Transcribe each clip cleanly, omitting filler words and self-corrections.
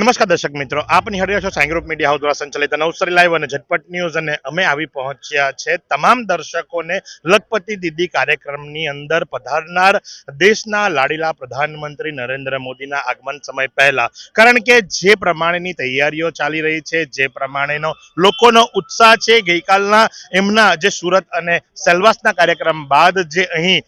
નમસ્કાર દર્શક મિત્રો, આપ નિહાળી રહ્યા છો સાઈ ગ્રુપ મીડિયા હાઉસ દ્વારા સંચાલિત નવસારી લાઈવ અને ઝટપટ ન્યૂઝ અને અમે આવી પહોંચ્યા છે તમામ દર્શકોને લખપતિ દીદી કાર્યક્રમની અંદર પધારનાર દેશના લાડીલા પ્રધાનમંત્રી નરેન્દ્ર મોદીના આગમન સમય પહેલા, કારણ કે જે પ્રમાણેની તૈયારીઓ ચાલી રહી છે, જે પ્રમાણેનો લોકોનો ઉત્સાહ છે, ગઈકાલના એમના જે સુરત અને સેલવાસના કાર્યક્રમ બાદ જે અહીં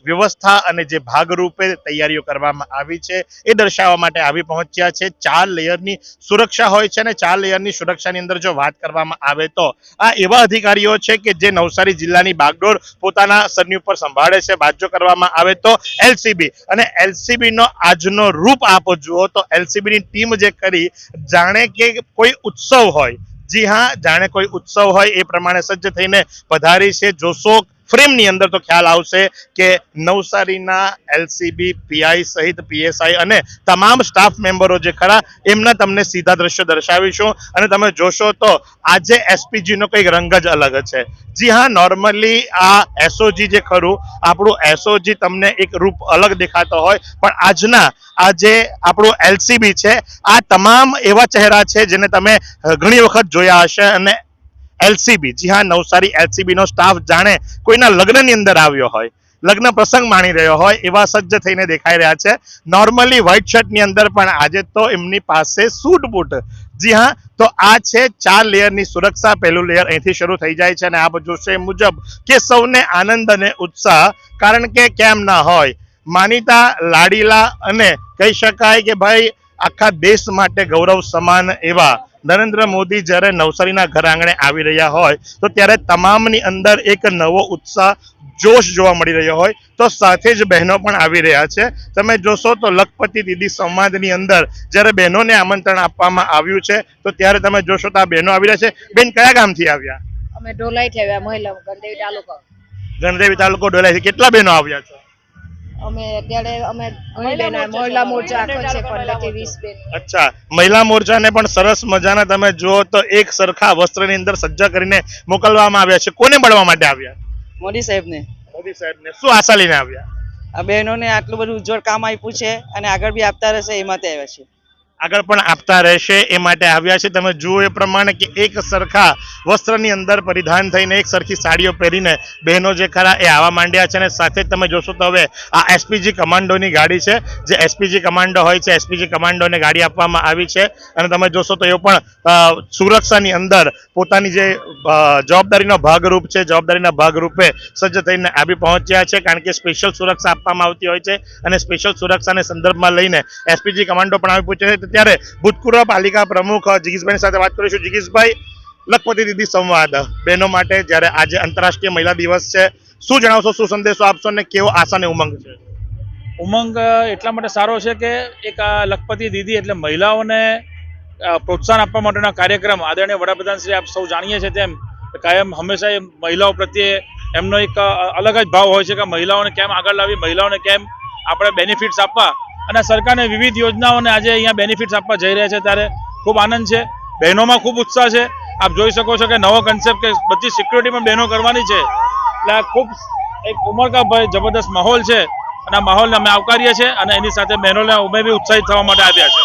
વ્યવસ્થા અને જે ભાગરૂપે તૈયારીઓ કરવામાં આવી છે એ દર્શાવવા માટે આવી પહોંચ્યા છે। 4 લેયરની સુરક્ષા હોય છે અને 4 લેયરની સુરક્ષાની અંદર જો વાત કરવામાં આવે તો આ એવા અધિકારીઓ છે કે જે નવસારી જિલ્લાની બાગડોર પોતાના સરની ઉપર સંભાળે છે। વાત જો કરવામાં આવે તો એલસીબી અને એલસીબી નો આજનો રૂપ આપો જુઓ તો એલસીબી ની ટીમ જે કરી જાણે કે કોઈ ઉત્સવ હોય, જી હા, જાણે કોઈ ઉત્સવ હોય એ પ્રમાણે સજ્જ થઈને પધારી છે। જોશો ફ્રેમની અંદર તો ખ્યાલ આવશે કે નવસારીના એલસીબી પીઆઈ સહિત પીએસઆઈ અને તમામ સ્ટાફ મેમ્બરો જે ખરા એમના તમને સીધા દ્રશ્યો દર્શાવીશું અને તમે જોશો તો આજે એસપીજી નો કંઈક રંગ જ અલગ છે। જી હા, નોર્મલી આ એસઓજી જે ખરું આપણું એસઓજી તમને એક રૂપ અલગ દેખાતો હોય, પણ આજના આજે આપણું એલસીબી છે આ તમામ એવા ચહેરા છે જેને તમે ઘણી વખત જોયા હશે અને એલસીબી, જી હા, નવસારી એલસીબી નો સ્ટાફ જાણે કોઈના લગ્નની અંદર આવ્યો હોય, લગ્ન પ્રસંગ માણી રહ્યો હોય એવા સજ્જ થઈને દેખાઈ રહ્યા છે। નોર્મલી વ્હાઇટ શર્ટની અંદર પણ આજે તો એમની પાસે સૂટ બૂટ, જી હા, તો આ છે 4 લેયરની સુરક્ષા। પહેલું લેયર અહીંથી શરૂ થઈ જાય છે અને આપ જોશો એ મુજબ કે સૌને આનંદ અને ઉત્સાહ, કારણ કે કેમ ના હોય, માનીતા લાડીલા અને કહી શકાય કે ભાઈ આખા દેશ માટે ગૌરવ સમાન એવા નરેન્દ્ર મોદી જ્યારે નવસારીના ઘર આંગણે આવી રહ્યા હોય તો ત્યારે તમામની અંદર એક નવો ઉત્સાહ, જોશ જોવા મળી રહ્યો હોય, તો સાથે જ બહેનો પણ આવી રહ્યા છે। તમે જોશો તો લખપતિ દીદી સંવાદની અંદર જ્યારે બહેનોને આમંત્રણ આપવામાં આવ્યું છે તો ત્યારે તમે જોશો તો આ બહેનો આવી રહ્યા છે। બેન, કયા ગામથી આવ્યા? અમે ઢોલાઈથી આવ્યા, મહિલા ગણદેવી તાલુકો। ગણદેવી તાલુકો ઢોલાઈથી। કેટલા બહેનો આવ્યા છો? અમે અત્યારે મહિલા મોરચા આખો છે 15 થી 20 બેન। અચ્છા, મહિલા મોરચાને પણ સરસ મજાના તમે જુઓ તો એક સરખા વસ્ત્રની અંદર સજ્જ કરીને મોકલવામાં આવ્યા છે। કોને મળવા માટે આવ્યા? મોદી સાહેબને। મોદી સાહેબને શું આશા લઈને આવ્યા? આ બહેનોને આટલું બધું ઉજ્જવળ કામ આપ્યું છે અને આગળ બી આપતા રહેશે એ માટે આવ્યા છે। આગળ પણ આપતા રહેશે એ માટે આવ્યા છે। તમે જુઓ એ પ્રમાણે કે એક સરખા વસ્ત્રની અંદર પરિધાન થઈને એક સરખી સાડીઓ પહેરીને બહેનો જે ખરા એ આવવા માંડ્યા છે અને સાથે જ તમે જોશો તો હવે આ એસપીજી કમાન્ડોની ગાડી છે, જે એસપીજી કમાન્ડો હોય છે, એસપીજી કમાન્ડોને ગાડી આપવામાં આવી છે અને તમે જોશો તો એ પણ સુરક્ષાની અંદર પોતાની જે જવાબદારીનો ભાગરૂપ છે, જવાબદારીના ભાગરૂપે સજ્જ થઈને આવી પહોંચ્યા છે, કારણ કે સ્પેશિયલ સુરક્ષા આપવામાં આવતી હોય છે અને સ્પેશિયલ સુરક્ષાને સંદર્ભમાં લઈને એસપીજી કમાન્ડો પણ આવી પહોંચ્યા છે। ત્યારે ભૂતપૂર્વ પાલિકા પ્રમુખ જિગીશભાઈ સાથે વાત કરીશું। જિગીશભાઈ, લખપતિ દીદી સંવાદ બહેનો માટે જ્યારે આજે આંતરરાષ્ટ્રીય મહિલા દિવસ છે, શું જણાવશો, શું સંદેશો આપશો અને કેવો આશા અને ઉમંગ છે? ઉમંગ એટલા માટે સારો છે કે એક આ લખપતિ દીદી એટલે મહિલાઓને પ્રોત્સાહન આપવા માટેનો કાર્યક્રમ આદરણીય વડાપ્રધાન શ્રી આપ સૌ જાણીએ છીએ તેમ કાયમ હંમેશા એ મહિલાઓ પ્રત્યે એમનો એક અલગ જ ભાવ હોય છે કે મહિલાઓને કેમ આગળ લાવી, મહિલાઓને કેમ આપણે બેનિફિટ્સ આપવા, અને સરકારને વિવિધ યોજનાઓને આજે અહીંયા બેનિફિટ્સ આપવા જઈ રહ્યા છે ત્યારે ખૂબ આનંદ છે। બહેનોમાં ખૂબ ઉત્સાહ છે। આપ જોઈ શકો છો કે નવો કન્સેપ્ટ કે બધી સિક્યુરિટી પણ બહેનો કરવાની છે, એટલે ખૂબ એક ઉમળકાભર જબરદસ્ત માહોલ છે અને આ માહોલને અમે આવકારીએ છીએ અને એની સાથે બહેનોને અમે બી ઉત્સાહિત થવા માટે આવ્યા છે।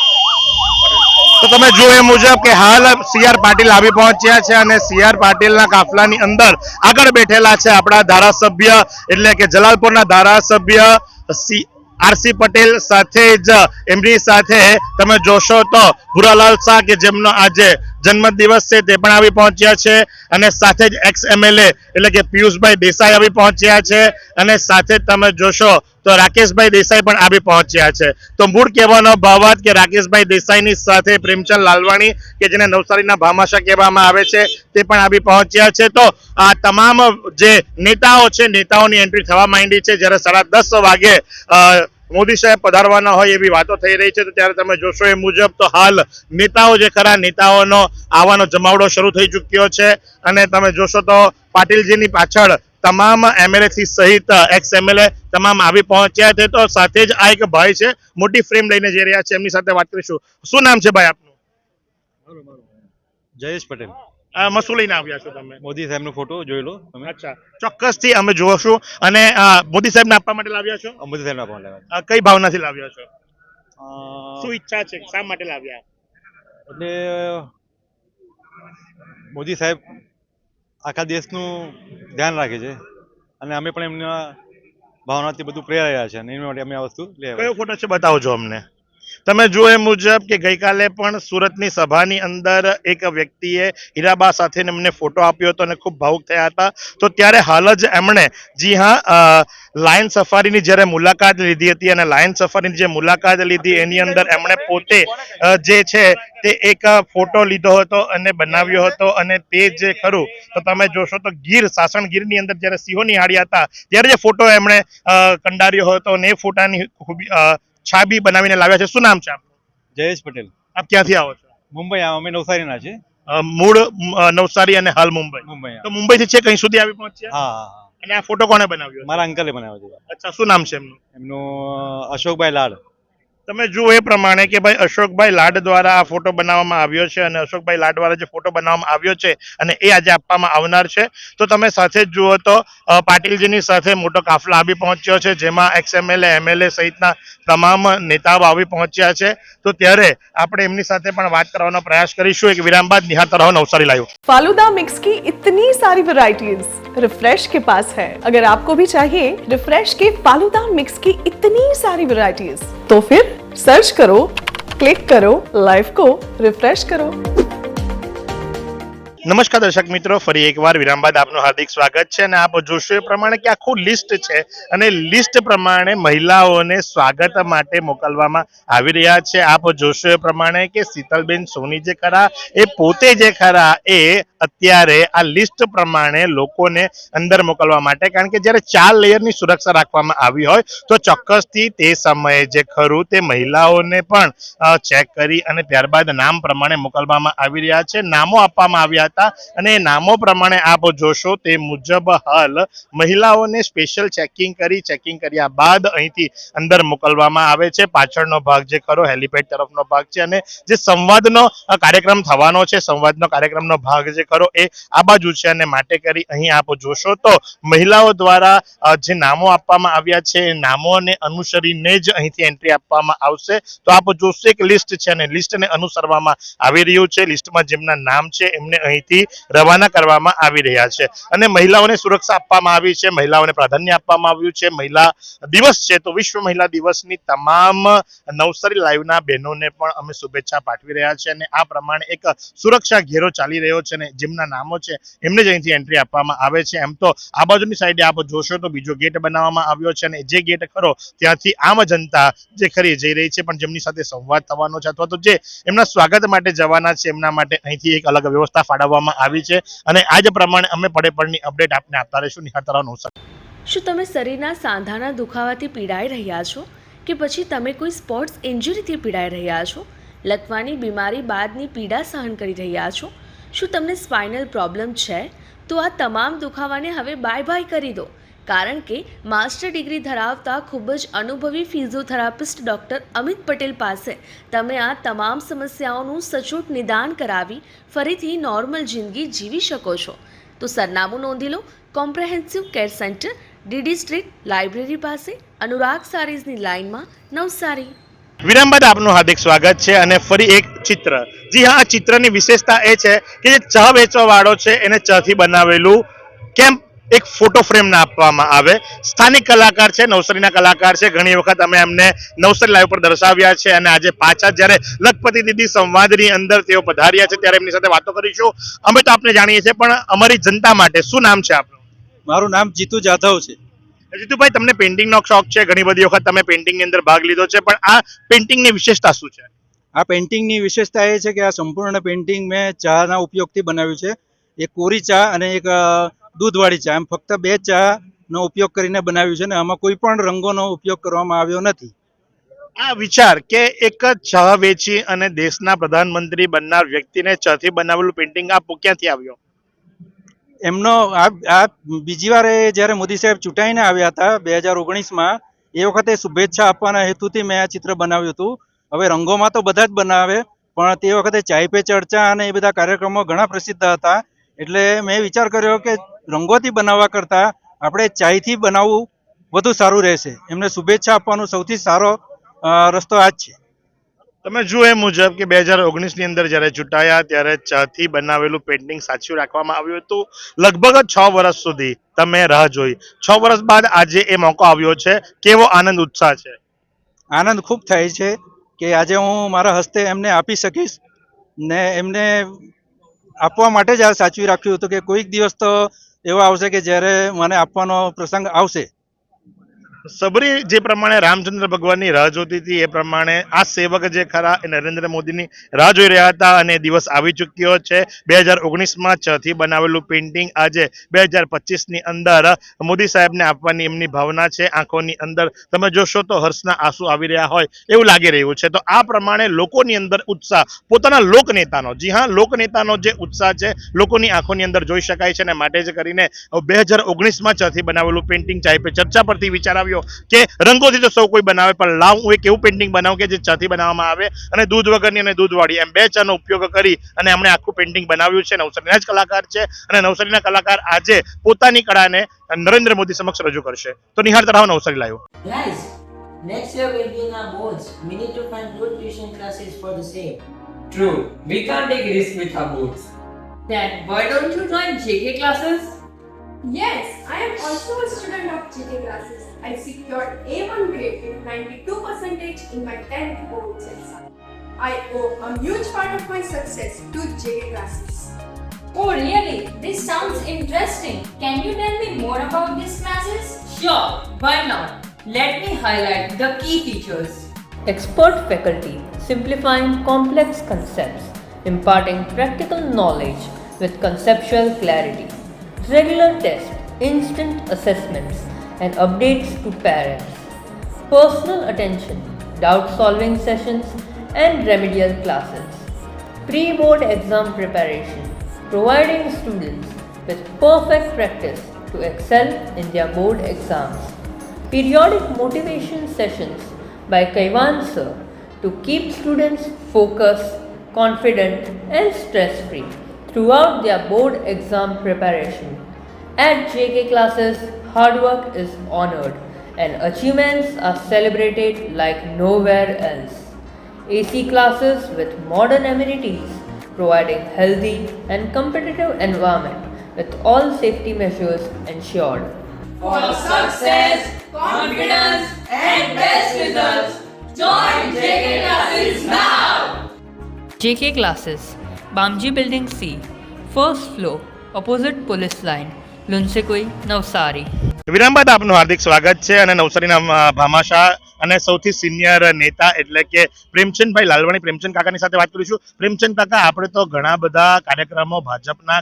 તો તમે જુઓ એ મુજબ કે હાલ સીઆર પાટીલ આવી પહોંચ્યા છે અને સીઆર પાટીલના કાફલાની અંદર આગળ બેઠેલા છે આપણા ધારાસભ્ય એટલે કે જલાલપુરના ધારાસભ્ય આરસી પટેલ, સાથે જ એમની સાથે તમે જોશો તો ભુરાલાલ શાહ કે જેમનો આજે જન્મદિવસ છે તે પણ આવી પહોંચ્યા છે અને સાથે જ એક્સ એમએલએ એટલે કે પિયુષભાઈ દેસાઈ આવી પહોંચ્યા છે અને સાથે જ તમે જોશો તો રાકેશભાઈ દેસાઈ પણ આવી પહોંચ્યા છે। તો મૂળ કહેવાનો ભાવાર્થ કે રાકેશભાઈ દેસાઈની સાથે પ્રેમચંદ લાલવાણી કે જેને નવસારીના ભામાશા કહેવામાં આવે છે તે પણ આવી પહોંચ્યા છે। તો આ તમામ જે નેતાઓ છે, નેતાઓની એન્ટ્રી થવા માંડી છે। જ્યારે 10:30 વાગે મોદી સાહેબ પધારવાના હોય એવી વાતો થઈ રહી છે, તો ત્યારે તમે જોશો એ મુજબ તો હાલ નેતાઓ જે ખરા નેતાઓનો આવવાનો જમાવડો શરૂ થઈ ચૂક્યો છે અને તમે જોશો તો પાટીલજીની પાછળ તમામ એમએલએ થી સહિત એક્સ એમએલએ તમામ આવી પહોંચ્યા છે। તો સાથે જ આ એક ભાઈ છે, મોટી ફ્રેમ લઈને જઈ રહ્યા છે, એમની સાથે વાત કરીશું। શું નામ છે ભાઈ આપનું? જયેશ પટેલ। શું લઈને આવ્યા છો તમે? મોદી સાહેબનો ફોટો જોઈ લો તમે। અચ્છા, ચોક્કસથી અમે જોશું। અને મોદી સાહેબને આપવા માટે લાવ્યા છો? મોદી સાહેબના ફોન લાવ્યા। કઈ ભાવનાથી લાવ્યા છો? શું ઈચ્છા છે, શા માટે લાવ્યા? એટલે મોદી સાહેબ આખા દેશનું ધ્યાન રાખે છે અને અમે પણ એમના ભાવનાથી બધું પ્રેરાયા છે અને એના માટે અમે આ વસ્તુ લઈ આવ્યા કયો ફોટો છે બતાવજો અમને. તમે જુઓ એ મુજબ કે ગઈકાલે પણ સુરતની સભાની અંદર એક વ્યક્તિએ હીરાબા સાથે એમને ફોટો આપ્યો હતો અને ખૂબ ભાવુક થયા હતા. તો ત્યારે હાલ જ એમણે જી હા લાયન સફારીની જ્યારે મુલાકાત લીધી હતી અને લાયન સફારીની જે મુલાકાત લીધી એની અંદર એમણે પોતે જે છે તે એક ફોટો લીધો હતો અને બનાવ્યો હતો અને તે જે ખરું તો તમે જોશો તો ગીર સાસણ ગીરની અંદર જ્યારે સિંહો નિહાળ્યા હતા ત્યારે જે ફોટો એમણે કંડાર્યો હતો અને એ ફોટાની ખૂબી છાબી બનાવીને લાવ્યા છે. શું નામ છે આપનું? જયેશ પટેલ, આપ ક્યાંથી આવો છો? મુંબઈ અમે નવસારીના છે. મૂળ નવસારી અને હાલ મુંબઈ. મુંબઈ તો મુંબઈથી છે કઈ સુધી આવી પહોંચ્યા હા હા હા. અને આ ફોટો કોણે બનાવ્યો? મારા અંકલે બનાવ્યો છે. અચ્છા, શું નામ છે એમનું? એમનું અશોકભાઈ લાડ. તમે જુઓ એ પ્રમાણે કે ભાઈ અશોકભાઈ લાડ દ્વારા આ ફોટો બનાવવામાં આવ્યો છે અને અશોકભાઈ લાડ દ્વારા જે ફોટો બનાવવામાં આવ્યો છે અને એ આજે આપવામાં આવનાર છે. તો તમે સાથે જ જુઓ તો પાટીલજીની સાથે મોટો કાફલો આવી પહોંચ્યો છે, જેમાં એક્સએમએલએ એમએલએ સહિતના તમામ નેતાઓ આવી પહોંચ્યા છે. તો ત્યારે આપણે એમની સાથે પણ વાત કરવાનો પ્રયાસ કરીશું. એક વિરામ બાદ નિહાળતા રહો નવસારી લાઈવ. फालूदा मिक्स की इतनी सारी वैरायटीज रिफ्रेश के पास है. अगर आपको भी चाहिए रिफ्रेश के फालूदा मिक्स की इतनी सारी वैरायटीज तो फिर सर्च करो, क्लिक करो, लाइफ को रिफ्रेश करो. નમસ્કાર દર્શક મિત્રો, ફરી એકવાર વિરામ બાદ આપનું હાર્દિક સ્વાગત છે અને આપ જોશો એ પ્રમાણે કે આખું લિસ્ટ છે અને લિસ્ટ પ્રમાણે મહિલાઓને સ્વાગત માટે મોકલવામાં આવી રહ્યા છે. આપ જોશો એ પ્રમાણે કે શીતલબેન સોની જે ખરા એ પોતે જે ખરા એ અત્યારે આ લિસ્ટ પ્રમાણે લોકોને અંદર મોકલવા માટે, કારણ કે જ્યારે 4 લેયરની સુરક્ષા રાખવામાં આવી હોય તો ચોક્કસથી તે સમયે જે ખરું તે મહિલાઓને પણ ચેક કરી અને ત્યારબાદ નામ પ્રમાણે મોકલવામાં આવી રહ્યા છે. નામો આપવામાં આવ્યા હતા અને એ નામો પ્રમાણે આપ જોશો તે મુજબ હાલ મહિલાઓને સ્પેશિયલ ચેકિંગ કર્યા બાદ અહીંથી અંદર મોકલવામાં આવે છે. પાછળનો ભાગ જે ખરો હેલિપેડ તરફનો ભાગ છે અને જે સંવાદનો કાર્યક્રમ થવાનો છે, સંવાદનો કાર્યક્રમનો ભાગ જે ખરો એ આ બાજુ છે અને માટે કરી અહીં આપ જોશો તો મહિલાઓ દ્વારા જે નામો આપવામાં આવ્યા છે એ નામોને અનુસરીને જ અહીંથી એન્ટ્રી આપવામાં આવશે. તો આપ જોશો એક લિસ્ટ છે અને લિસ્ટને અનુસરવામાં આવી રહ્યું છે. લિસ્ટમાં જેમના નામ છે એમને અહીંથી રવાના કરવામાં આવી રહ્યા છે અને મહિલાઓને સુરક્ષા આપવામાં આવી છે, મહિલાઓને પ્રાધાન્ય આપવામાં આવ્યું છે. મહિલા દિવસ છે તો વિશ્વ મહિલા દિવસની તમામ નવસારી લાઈવના બહેનોને પણ અમે શુભેચ્છા પાઠવી રહ્યા છે અને આ પ્રમાણે એક સુરક્ષા ઘેરો ચાલી રહ્યો છે અને જેમના નામો છે એમને જ અહીંથી એન્ટ્રી આપવામાં આવે છે. એમ તો આ બાજુની સાઈડે આપ જોશો તો બીજો ગેટ બનાવવામાં આવ્યો છે અને જે ગેટ ખરો ત્યાંથી આમ જનતા જે ખરી જઈ રહી છે, પણ જેમની સાથે સંવાદ થવાનો છે અથવા તો જે એમના સ્વાગત માટે જવાના છે એમના માટે અહીંથી એક અલગ વ્યવસ્થા ફાળવવામાં આવી છે અને આ જ પ્રમાણે અમે પડે અપડેટ આપને આપતા રહીશું. નિહાળતા રહો નવસારી. શું તમે શરીરના સાંધાના દુખાવાથી પીડાઈ રહ્યા છો કે પછી તમે કોઈ સ્પોર્ટ્સ ઇન્જરીથી પીડાઈ રહ્યા છો? લકવાની બીમારી બાદની પીડા સહન કરી રહ્યા છો? શું તમને સ્પાઇનલ પ્રોબ્લેમ છે? તો આ તમામ દુખાવાને હવે બાય કરી દો, કારણ કે માસ્ટર ડિગ્રી ધરાવતા ખૂબ જ અનુભવી ફિઝિયોથેરાપિસ્ટ ડૉક્ટર અમિત પટેલ પાસે તમે આ તમામ સમસ્યાઓનું સચોટ નિદાન કરાવી ફરીથી નોર્મલ જિંદગી જીવી શકો છો. તો સરનામું નોંધી લો. Comprehensive care centre, DD street, library પાસે, અનુરાગ સારીઝની લાઇનમાં, નવસારી. વિરામ બાદ આપનું હાર્દિક સ્વાગત છે અને ફરી એક ચિત્ર. જી હા, આ ચિત્રની વિશેષતા એ છે કે જે ચા વેચવા વાળો છે એને ચાથી બનાવેલું કેમ એક ફોટો ફ્રેમ ના આપવામાં આવે. સ્થાનિક કલાકાર છે, નવસારીના કલાકાર છે. ઘણી વખત અમે એમને નવસારી લાઈવ પર દર્શાવ્યા છે અને આજે પાછા જ્યારે લખપતિ દીદી સંવાદની અંદર તેઓ પધાર્યા છે ત્યારે એમની સાથે વાતો કરીશું. અમે તો આપને જાણીએ છીએ, પણ અમારી જનતા માટે શું નામ છે આપનું? મારું નામ જીતુ જાધવ છે. જીતુભાઈ, તમને પેઇન્ટિંગનો શોખ છે, ઘણી બધી વખત તમે પેઇન્ટિંગની અંદર ભાગ લીધો છે, પણ આ પેઇન્ટિંગની વિશેષતા શું છે? આ પેઇન્ટિંગની વિશેષતા એ છે કે આ સંપૂર્ણ પેઇન્ટિંગ મેં ચાના ઉપયોગથી બનાવ્યું છે. એક કોરી ચા અને એક દૂધવાળી ચા, એમ ફક્ત 2 ચાનો ઉપયોગ કરીને બનાવ્યું છે ને આમાં કોઈ પણ રંગોનો ઉપયોગ કરવામાં આવ્યો નથી. આ વિચાર કે એક ચા વેચી અને દેશના પ્રધાનમંત્રી બનનાર વ્યક્તિને ચાથી બનાવેલું પેઇન્ટિંગ આ ક્યાંથી આવ્યો? એમનો આ બીજી વાર જ્યારે મોદી સાહેબ ચૂંટાઈને આવ્યા હતા 2019માં, એ વખતે શુભેચ્છા આપવાના હેતુથી મેં આ ચિત્ર બનાવ્યું હતું. હવે રંગોમાં તો બધા જ બનાવે, પણ તે વખતે ચાય પે ચર્ચા અને એ બધા કાર્યક્રમો ઘણા પ્રસિદ્ધ હતા, એટલે મેં વિચાર કર્યો કે રંગોથી બનાવવા કરતાં આપણે ચાયથી બનાવવું વધુ સારું રહેશે. એમને શુભેચ્છા આપવાનો સૌથી સારો રસ્તો આ જ છે. તમે જુઓ એ મુજબ કે 2019ની અંદર જ્યારે ચૂંટાયા ત્યારે ચાથી બનાવેલું પેઇન્ટિંગ સાચવી રાખવામાં આવ્યું હતું. લગભગ 6 વર્ષ સુધી તમે રાહ જોઈ. 6 વર્ષ બાદ આજે એ મોકો આવ્યો છે. કેવો આનંદ ઉત્સાહ છે? આનંદ ખૂબ થાય છે કે આજે હું મારા હસ્તે એમને આપી શકીશ ને એમને આપવા માટે જ આ સાચવી રાખ્યું હતું કે કોઈક દિવસ તો એવો આવશે કે જ્યારે મને આપવાનો પ્રસંગ આવશે. સબરી જે પ્રમાણે રામચંદ્ર ભગવાનની રાહ જોતી હતી એ પ્રમાણે આ સેવક જે ખરા એ નરેન્દ્ર મોદીની રાહ જોઈ રહ્યા હતા અને દિવસ આવી ચૂક્યો છે. 2019માં ચાથી બનાવેલું પેઇન્ટિંગ આજે 2025ની અંદર મોદી સાહેબને આપવાની એમની ભાવના છે. આંખોની અંદર તમે જોશો તો હર્ષના આંસુ આવી રહ્યા હોય એવું લાગી રહ્યું છે. તો આ પ્રમાણે લોકોની અંદર ઉત્સાહ પોતાના લોકનેતાનો, જી હા, લોકનેતાનો જે ઉત્સાહ છે લોકોની આંખોની અંદર જોઈ શકાય છે. અને માટે જ કરીને 2019માં ચાથી બનાવેલું પેઇન્ટિંગ ચાહે ચર્ચા પરથી વિચાર આવ્યો કે રંગોથી તો સૌ કોઈ બનાવે, પણ લાવ હું એક એવું પેઇન્ટિંગ બનાવું કે જે ચાથી બનાવવામાં આવે અને દૂધ વગરની અને દૂધવાળી એમ 2 ચાનો ઉપયોગ કરી અને એમણે આખું પેઇન્ટિંગ બનાવ્યું છે. નવસારીના જ કલાકાર છે અને નવસારીના કલાકાર આજે પોતાની કળાને નરેન્દ્ર મોદી સમક્ષ રજૂ કરશે. તો નિહાળતા રહો Navsari live. Guys, next year will be in our boards. We need to find good tuition classes for the same. True, we can't take risks with our boards. Then why don't you join JK classes? Yes, I am also a student of JK classes. I secured A1 grade with 92% in my 10th boards exam. I owe a huge part of my success to JK classes. Oh really? This sounds interesting. Can you tell me more about these classes? Sure, why not? Let me highlight the key features. Expert faculty simplifying complex concepts, imparting practical knowledge with conceptual clarity. Regular tests, instant assessments, and updates to parents. Personal attention, doubt solving sessions, and remedial classes. Pre-board exam preparation, providing students with perfect practice to excel in their board exams. Periodic motivation sessions by Kaivan sir to keep students focused, confident, and stress-free throughout their board exam preparation. At JK classes, hard work is honored and achievements are celebrated like nowhere else. AC classes with modern amenities, providing healthy and competitive environment with all safety measures ensured. For success, confidence, and best results, join JK classes now! JK classes, Bamji Building C, first floor, opposite police line, Lunsekoi, Navsari. વિરામ બાદ આપનું હાર્દિક સ્વાગત છે અને નવસારીના ભામાશાહ અને સૌથી senior નેતા એટલે કે પ્રેમચંદભાઈ લાલવાણી, પ્રેમચંદ કાકાની સાથે વાત કરીશું. પ્રેમચંદ કાકા, આપણે તો ઘણા બધા કાર્યક્રમો ભાજપના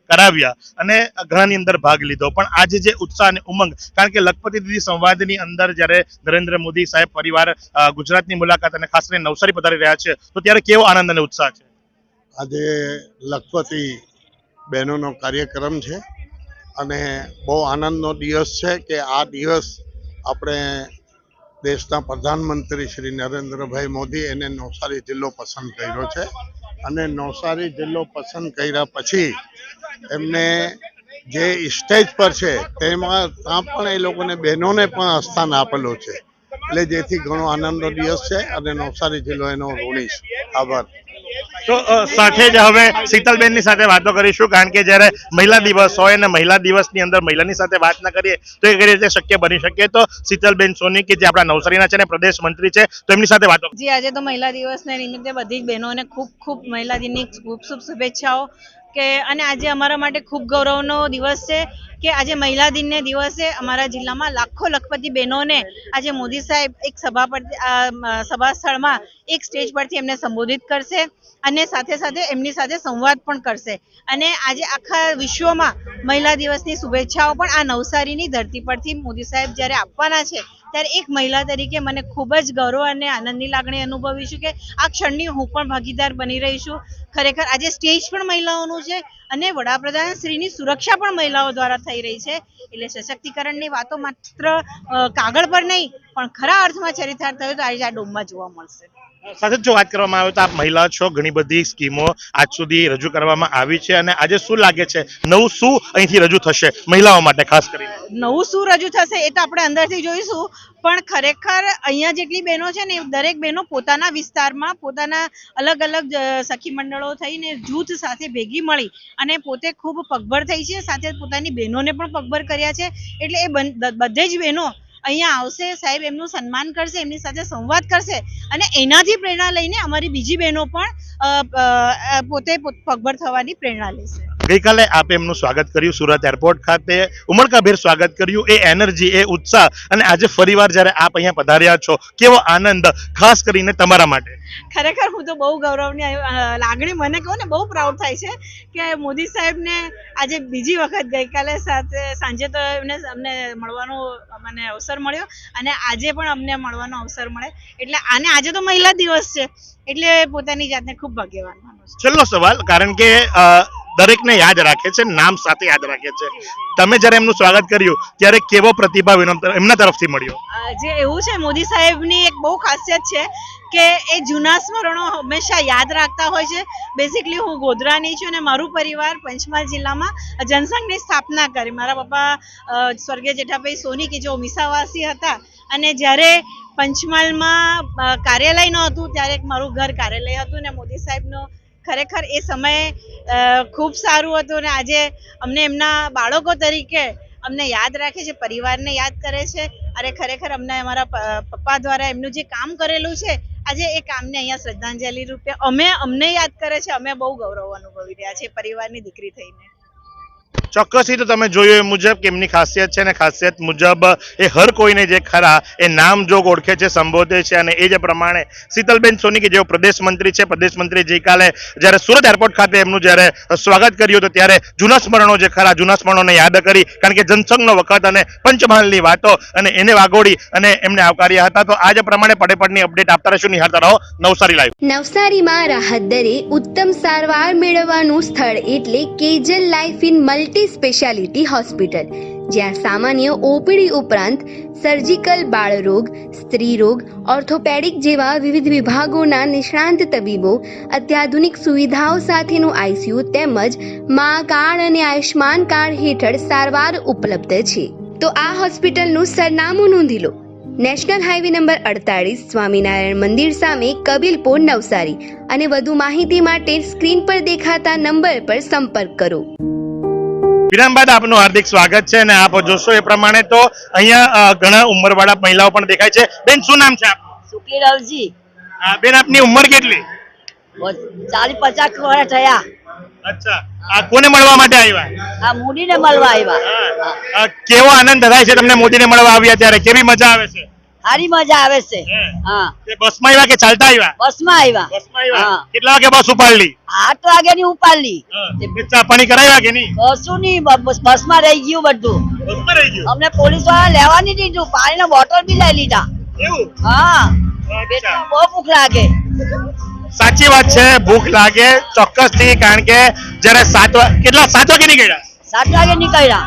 કરાવ્યા અને ઘણાની અંદર ભાગ લીધો, પણ આજે જે ઉત્સાહ અને ઉમંગ, કારણ કે લખપતિ દીદી સંવાદની અંદર જ્યારે નરેન્દ્ર મોદી સાહેબ પરિવાર ગુજરાતની મુલાકાત અને ખાસ કરીને નવસારી પધારી રહ્યા છે, તો ત્યારે કેવો આનંદ અને ઉત્સાહ છે? આજે લખપતિ બહેનોનો કાર્યક્રમ છે અને બહુ આનંદનો દિવસ છે કે આ દિવસ આપણે દેશના પ્રધાનમંત્રી શ્રી નરેન્દ્રભાઈ મોદી એને નવસારી જિલ્લો પસંદ કર્યો છે અને નવસારી જિલ્લો પસંદ કર્યા પછી એમને જે સ્ટેજ પર છે તેમાં ત્યાં પણ એ લોકોને બહેનોને પણ સ્થાન આપેલું છે, એટલે જેથી ઘણો આનંદનો દિવસ છે અને નવસારી જિલ્લો એનો ઋણી છે. આભાર. તો સાથે જ હવે શીતલબેનની સાથે વાતો કરીશું, કારણ કે જ્યારે મહિલા દિવસ હોય અને મહિલા દિવસની અંદર મહિલાની સાથે વાત ના કરીએ તો એ કઈ રીતે શક્ય બની શકે. તો શીતલબેન સોની કે જે આપણા નવસારીના છે ને પ્રદેશ મંત્રી છે, તો એમની સાથે વાતો. જી, આજે તો મહિલા દિવસને નિમિત્તે બધી જ બહેનોને ખૂબ ખૂબ મહિલા દિનની ખૂબ ખૂબ શુભેચ્છાઓ. કે અને આજે અમારા માટે ખૂબ ગૌરવનો દિવસ છે કે આજે મહિલા દિનને દિવસે અમારા જિલ્લામાં લાખો લખપતિ બહેનોને આજે મોદી સાહેબ એક સભા સ્થળમાં એક સ્ટેજ પરથી એમને સંબોધિત કરશે અને સાથે સાથે એમની સાથે સંવાદ પણ કરશે. અને આજે આખા વિશ્વમાં મહિલા દિવસની શુભેચ્છાઓ પણ આ નવસારીની ધરતી પરથી મોદી સાહેબ જ્યારે આપવાના છે ત્યારે એક મહિલા તરીકે મને ખૂબ જ ગૌરવ અને આનંદની લાગણી અનુભવી છું કે આ ક્ષણની હું પણ ભાગીદાર બની રહી છું. ખરેખર આજે સ્ટેજ પણ મહિલાઓનું છે અને વડાપ્રધાન શ્રીની સુરક્ષા પણ મહિલાઓ દ્વારા થઈ રહી છે, એટલે સશક્તિકરણની વાતો માત્ર કાગળ પર નહીં પણ ખરા અર્થમાં ચરિતાર્થ થયો તો આજે આ ડોમમાં જોવા મળશે. સાથે જો વાત કરવામાં આવે તો આપ મહિલા છો, ઘણી બધી સ્કીમો આજ સુધી રજૂ કરવામાં આવી છે અને આજે શું લાગે છે નવું શું અહીંથી રજૂ થશે મહિલાઓ માટે? ખાસ કરીને નવું શું રજૂ થશે એ તો આપણે અંદરથી જોઈશું, પણ ખરેખર અહીંયા જેટલી બહેનો છે ને દરેક બહેનો પોતાના વિસ્તારમાં પોતાના અલગ અલગ સખી મંડળો થઈને જૂથ સાથે ભેગી મળી અને પોતે ખૂબ પગભર થઈ છે, સાથે પોતાની બહેનોને પણ પગભર કર્યા છે. એટલે એ બધે જ બહેનો અહીંયા આવશે, સાહેબ એમનું સન્માન કરશે, એમની સાથે સંવાદ કરશે અને એનાથી પ્રેરણા લઈને અમારી બીજી બહેનો પણ પોતે પગભર થવાની પ્રેરણા લેશે. ગઈકાલે આપે એમનું સ્વાગત કર્યું સુરત એરપોર્ટ ખાતે, ઉમળકાભેર સ્વાગત કર્યું. એ એનર્જી, એ ઉત્સાહ અને આજે ફરીવાર જ્યારે આપ અહીંયા પધાર્યા છો, કેવો આનંદ, ખાસ કરીને તમારા માટે? ખરેખર હું તો બહુ ગૌરવની લાગણી, મને કહું ને બહુ પ્રાઉડ થાય છે કે મોદી સાહેબને આજે બીજી વખત ગઈકાલે સાંજે તો અમને મળવાનો મને અવસર મળ્યો અને આજે પણ અમને મળવાનો અવસર મળે એટલે આજે તો મહિલા દિવસ છે એટલે પોતાની જાતને ખૂબ ભાગ્યવાન માનું છું. છેલ્લો સવાલ, કારણ કે દરેકને યાદ રાખે છે, નામ સાથે યાદ રાખે છે. તમે જ્યારે એમનું સ્વાગત કર્યું ત્યારે કેવો પ્રતિભાવ એમના તરફથી મળ્યો? જે એવું છે, મોદી સાહેબની એક બહુ ખાસિયત છે કે એ જૂના સ્મરણો હંમેશા યાદ રાખતા હોય છે. બેઝિકલી હું ગોધરાની છું અને મારું પરિવાર પંચમહાલ જિલ્લામાં જનસંઘની સ્થાપના કરી. મારા પપ્પા સ્વર્ગીય જેઠાભાઈ સોની કે જે ઓમિસાવાસી હતા અને જ્યારે પંચમહાલમાં કાર્યાલય નહોતું ત્યારે મારું ઘર કાર્યાલય હતું ને મોદી સાહેબનું ખરેખર એ સમયે ખૂબ સારું હતું અને આજે અમને એમના બાળકો તરીકે અમને યાદ રાખે છે, પરિવારને યાદ કરે છે અને ખરેખર અમને અમારા પપ્પા દ્વારા એમનું જે કામ કરેલું છે આજે એ કામને અહીંયા શ્રદ્ધાંજલિ રૂપે અમને યાદ કરે છે. અમે બહુ ગૌરવ અનુભવી રહ્યા છીએ પરિવારની દીકરી થઈને. ચોક્કસથી તો તમે જોયું એ મુજબ કે એમની ખાસિયત છે અને ખાસિયત મુજબ એ હર કોઈને જે ખરા એ નામ જોગ ઓળખે છે, સંબોધે છે અને એ જ પ્રમાણે શીતલબેન સોની કે જેઓ પ્રદેશ મંત્રી છે, પ્રદેશ મંત્રી ગઈકાલે જ્યારે સુરત એરપોર્ટ ખાતે એમનું જ્યારે સ્વાગત કર્યું હતું ત્યારે જૂના સ્મરણો જે ખરા જૂના સ્મરણોને યાદ કરી, કારણ કે જનસંઘનો વખત અને પંચમહાલની વાતો અને એને વાગોડી અને એમને આવકાર્યા હતા. તો આ જ પ્રમાણે પડેપડની અપડેટ આપતા રહેશું. નિહાળતા રહો નવસારી લાઈવ. નવસારીમાં રાહત દરે ઉત્તમ સારવાર મેળવવાનું સ્થળ એટલે કેજલ life in multi speciality hospital, જ્યાં સામાન્ય ઓપીડી ઉપરાંત સર્જિકલ, બાળરોગ, સ્ત્રી રોગ, ઓર્થોપેડિક જેવા વિવિધ વિભાગોના નિષ્ણાંત તબીબો, અત્યાધુનિક સુવિધાઓ સાથેનું આઈસીયુ તેમજ મા કાર્ડ અને આયુષ્માન કાર્ડ હેઠળ સારવાર ઉપલબ્ધ છે. તો આ હોસ્પિટલનું સરનામું નોંધી લો. નેશનલ હાઈવે નંબર 48, સ્વામિનારાયણ મંદિર સામે, કબીલપુર, નવસારી. અને વધુ માહિતી માટે સ્ક્રીન પર દેખાતા નંબર પર સંપર્ક કરો. વિરામ બાદ આપનું હાર્દિક સ્વાગત છે અને આપ જોશો એ પ્રમાણે તો અહીંયા ઘણા ઉંમરવાળા મહિલાઓ પણ દેખાય છે. બેન, શું નામ છે આપનું? સુખી રાવજી. બેન, આપની ઉંમર કેટલી? 40-50 વર્ષ થયા. અચ્છા, આ કોને મળવા માટે આવ્યા? આ મોદીને મળવા આવ્યા. કેવો આનંદ થાય છે તમને મોદીને મળવા આવ્યા ત્યારે? કેવી મજા આવે છે? સારી મજા આવે છે. હા. બસમાં આવ્યા કે ચાલતા આવ્યા? બસમાં આવ્યા. હા. કેટલા વાગે બસ ઉપાડલી? 8 વાગે ની ઉપાડલી. ચા પાણી કરાવ્યા કે નહીં? કશું નહીં, બસમાં રહી ગયું બધું. બસમાં રહી ગયું? અમને પોલીસ વાળા લેવા નહીં દીધું, પાણીનો બોટલ બી લઈ લીધા. એવું? હા. પેટમાં બહુ ભૂખ લાગે. સાચી વાત છે, ભૂખ લાગે ચોક્કસથી, કારણ કે જ્યારે 7 વાગે નીકળ્યા? 7 વાગે નીકળ્યા.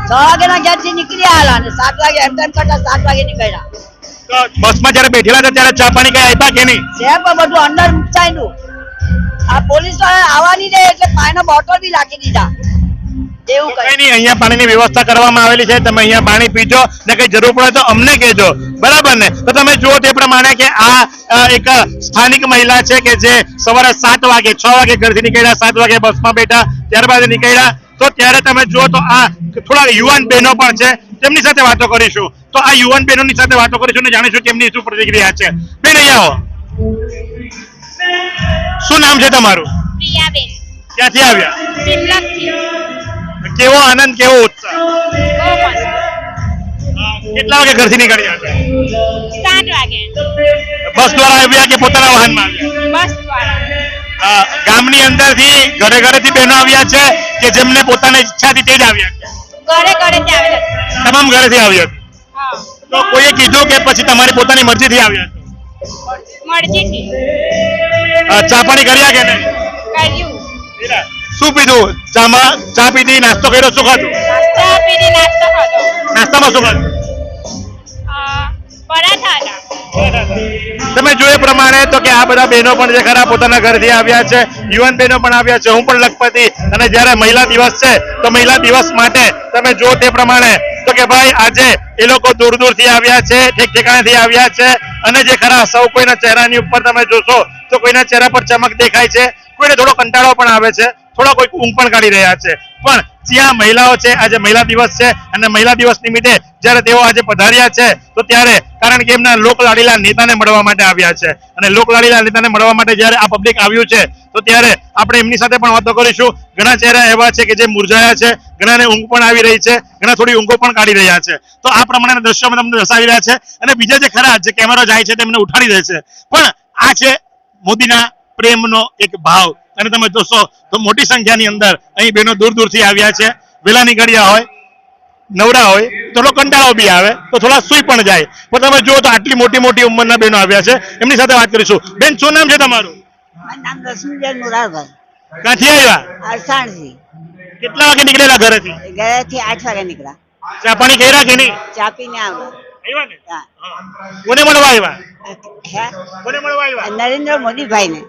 6 વાગ્યાના ઘેરથી નીકળી આવેલા અને 7 વાગે એમ કરતા 7 વાગે નીકળ્યા. તો બસમાં જ્યારે બેઠેલા હતા ત્યારે ચા પાણી કઈ આપ્યા કે નહીં? છે પણ બધું અંદર મૂકાયેલું. આ પોલીસ વાળા આવવાની દે એટલે પાણીના બોટલ બી રાખી દીધા. એવું કઈ નહીં, અહીંયા પાણીની વ્યવસ્થા કરવામાં આવેલી છે. તમે અહીંયા પાણી પીજો ને કઈ જરૂર પડે તો અમને કહેજો, બરાબર ને? તો તમે જુઓ તે પ્રમાણે કે આ એક સ્થાનિક મહિલા છે કે જે સવારે 7 વાગે 6 વાગે ઘરથી નીકળ્યા, 7 વાગે બસમાં બેઠા, ત્યારબાદ નીકળ્યા. તો ત્યારે તમે જુઓ તો આ થોડા યુવાન બહેનો પણ છે, તેમની સાથે વાતો કરીશું. તો આ યુવાન બહેનોની સાથે વાતો કરીશું ને જાણીશું કે એમની શું પ્રતિક્રિયા છે. બેન, અહીંયા આવો. શું નામ છે તમારું? પ્રિયાબેન. ક્યાંથી આવ્યા? સિમલકથી. કેવો આનંદ, કેવો ઉત્સાહ? કેટલા વાગે ઘરથી નીકળ્યા? 7 વાગે. બસ દ્વારા આવ્યા કે પોતાના વાહનમાં આવ્યા? બસ દ્વારા. ગામની અંદરથી ઘરે ઘરેથી બહેનો આવ્યા છે કે જેમને પોતાની ઈચ્છાથી તે જ આવ્યા? ઘરેથી આવ્યા. તમામ ઘરેથી આવ્યા. તો કોઈએ કીધું કે પછી તમારી પોતાની મરજીથી આવ્યા? મરજીથી. ચા પાણી કર્યા કે નહીં? કર્યું. શું પીધું? ચા પીધી, નાસ્તો કર્યો, શું ખાધું? ચા પીધી, નાસ્તો ખાધો. નાસ્તામાં શું ખાધું? પરાઠા હતા. તમે જોયે પ્રમાણે તો કે આ બધા બહેનો પણ જે ખરા પોતાના ઘરથી આવ્યા છે, યુવાન બહેનો પણ આવ્યા છે. હું પણ લખપતિ, અને જ્યારે મહિલા દિવસ છે તો મહિલા દિવસ માટે તમે જો તે પ્રમાણે તો કે ભાઈ આજે એ લોકો દૂર દૂરથી આવ્યા છે, ઠેક ઠેકાણેથી આવ્યા છે અને જે ખરા સૌ કોઈના ચહેરાની ઉપર તમે જોશો તો કોઈના ચહેરા પર ચમક દેખાય છે, કોઈને થોડો કંટાળો પણ આવે છે, થોડા કોઈ ઊંઘ પણ કાઢી રહ્યા છે. પણ જ્યાં મહિલાઓ છે, આજે મહિલા દિવસ છે અને મહિલા દિવસ નિમિત્તે જ્યારે તેઓ આજે પધાર્યા છે તો ત્યારે કારણ કે એમના લોકલાડીલા નેતાને મળવા માટે આવ્યા છે અને લોકલાડીલા નેતાને મળવા માટે જ્યારે આ પબ્લિક આવ્યું છે તો ત્યારે આપણે એમની સાથે પણ વાતો કરીશું. ઘણા ચહેરા એવા છે કે જે મુરઝાયા છે, ઘણાને ઊંઘ પણ આવી રહી છે, ઘણા થોડી ઊંઘો પણ કાઢી રહ્યા છે. તો આ પ્રમાણેના દ્રશ્યો તમને દર્શાવી રહ્યા છે અને બીજા જે ખરા જે કેમેરો જાય છે તેમને ઉઠાડી દે છે. પણ આ છે મોદીના પ્રેમનો એક ભાવ અને તમે જોશો તો મોટી સંખ્યાની અંદર અહીં બહેનો દૂર દૂરથી આવ્યા છે. વહેલા નીકળ્યા હોય, નવરા હોય, થોડો કંટાળો બી આવે તો થોડા સુઈ પણ જાય. પણ તમે જુઓ તો આટલી મોટી મોટી ઉંમરના બહેનો આવ્યા છે, એમની સાથે વાત કરીશું. બેન, શું નામ છે તમારું? મારું નામ રશ્મિબેન મુરારભાઈ. ક્યાંથી આવ્યા? અરસાણથી. કેટલા વાગે નીકળેલા ઘરેથી? ઘરેથી 8 વાગે નીકળ્યા. ચા પાણી કર્યા કે નહીં? ચા પીને આવ્યા. આવ્યા ને? કોને મળવા આવ્યા? કોને મળવા આવ્યા? નરેન્દ્ર મોદીભાઈ ને.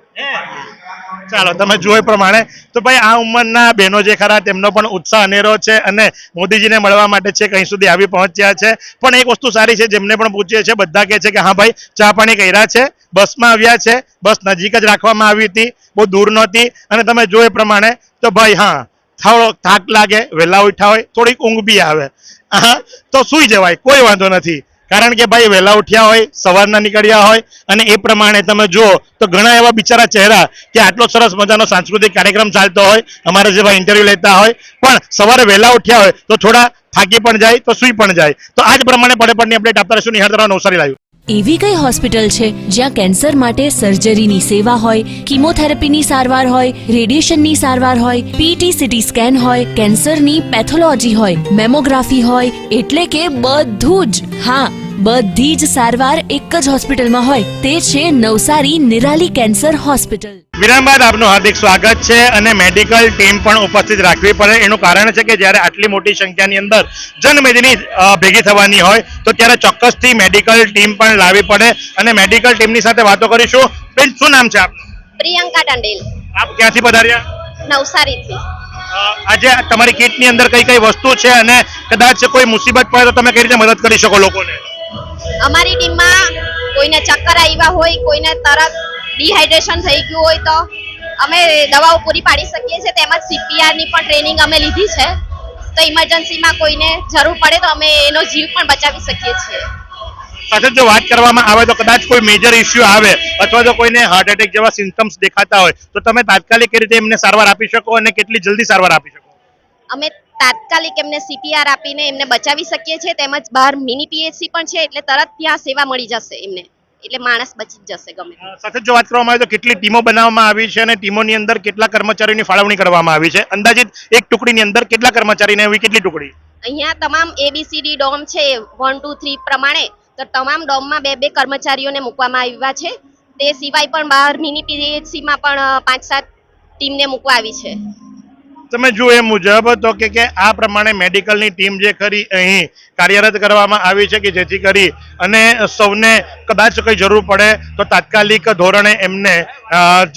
ચાલો, તમે જુઓ એ પ્રમાણે તો ભાઈ આ ઉંમરના બહેનો જે ખરા તેમનો પણ ઉત્સાહ અનેરો છે અને મોદીજીને મળવા માટે છે કहीं સુધી આવી પહોંચ્યા છે. પણ એક વસ્તુ સારી છે, જેમને પણ પૂછીએ છે બધા કહે છે કે હા ભાઈ ચા પાણી કર્યા છે, બસમાં આવ્યા છે, બસ નજીક જ રાખવામાં આવી હતી, બહુ દૂર નહોતી અને તમે જો એ પ્રમાણે તો ભાઈ હા થોડો થાક લાગે, વહેલા ઉઠ્યા હોય, થોડીક ઊંઘ બી આવે, હા તો સૂઈ જવાય, કોઈ વાંધો નથી. કારણ કે ભાઈ વહેલા ઉઠ્યા હોય, સવારના નીકળ્યા હોય અને એ પ્રમાણે તમે જુઓ તો ઘણા એવા બિચારા ચહેરા કે આટલો સરસ મજાનો સાંસ્કૃતિક કાર્યક્રમ ચાલતો હોય, અમારા જેવા ઇન્ટરવ્યુ લેતા હોય, પણ સવારે વહેલા ઉઠ્યા હોય તો થોડા થાકી પણ જાય તો સૂઈ પણ જાય. તો આ જ પ્રમાણે પડે અપડેટ આપતા રહીશું. નિહાળ નવસારી લાઈવ. એવી કઈ હોસ્પિટલ છે જ્યાં કેન્સર માટે સર્જરીની સેવા હોય, કીમોથેરાપીની સારવાર હોય, રેડિયેશનની સારવાર હોય, પીટી સીટી સ્કેન હોય, કેન્સરની પેથોલોજી હોય, મેમોગ્રાફી હોય, એટલે કે બધું જ. હા, બધી જ સારવાર એક જ હોસ્પિટલમાં હોય. તે છે નવસારી નિરાલી કેન્સર હોસ્પિટલ. વિરામ બાદ આપનું હાર્દિક સ્વાગત છે અને મેડિકલ ટીમ પણ ઉપસ્થિત રાખવી પડે. એનું કારણ છે કે જ્યારે આટલી મોટી સંખ્યાની અંદર જનમેદની ભેગી થવાની હોય તો ત્યારે ચોક્કસથી મેડિકલ ટીમ પણ લાવવી પડે અને મેડિકલ ટીમની સાથે વાતો કરીશું. બેન, શું નામ છે આપનું? પ્રિયંકા ટંડેલ, આપ ક્યાંથી પધાર્યા? નવસારીથી. આજે તમારી કિટની અંદર કઈ કઈ વસ્તુ છે અને કદાચ કોઈ મુસીબત પડે તો તમે કઈ રીતે મદદ કરી શકો લોકોને? અમારી ટીમમાં કોઈને ચક્કર આવ્યા હોય, કોઈને તરત ડિહાઇડ્રેશન થઈ ગયું હોય તો અમે દવાઓ પૂરી પાડી શકીએ છીએ. તેમજ સીપીઆરની પણ ટ્રેનિંગ અમે લીધી છે. તો ઇમરજન્સીમાં કોઈને જરૂર પડે તો અમે એનો જીવ પણ બચાવી શકીએ છીએ. સાથે જો વાત કરવામાં આવે તો કદાચ કોઈ મેજર ઇસ્યુ આવે અથવા તો કોઈને હાર્ટ એટેક જેવા સિમ્પટમ્સ દેખાતા હોય તો તમે તાત્કાલિક રીતે એમને સારવાર આપી શકો અને કેટલી જલ્દી સારવાર આપી શકો? અમે તાત્કાલિક એમને સીપીઆર આપીને એમને બચાવી શકીએ છીએ. તેમજ બહાર મિની પીએચસી પણ છે એટલે તરત ત્યાં સેવા મળી જશે એમને, એટલે માણસ બચી જ જશે ગમે. સાથે જો વાત કરવામાં આવે તો કેટલી ટીમો બનાવવામાં આવી છે અને ટીમોની અંદર કેટલા કર્મચારીઓની ફાળવણી કરવામાં આવી છે? અંદાજિત એક ટુકડીની અંદર કેટલા કર્મચારીને એવી કેટલી ટુકડી? અહીંયા તમામ ABCD ડોમ છે 1 2 3 પ્રમાણે, તો તમામ ડોમમાં 2 કર્મચારીઓને મૂકવામાં આવ્યા છે. તે સિવાય પણ બહાર મિની પીએચસીમાં પણ 5-7 ટીમને મૂકવા આવી છે. તમે જુઓ એ મુજબ તો કે આ પ્રમાણે મેડિકલની ટીમ જે ખરી અહીં કાર્યરત કરવામાં આવી છે કે જેથી કરી અને સૌને કદાચ કંઈ જરૂર પડે તો તાત્કાલિક ધોરણે એમને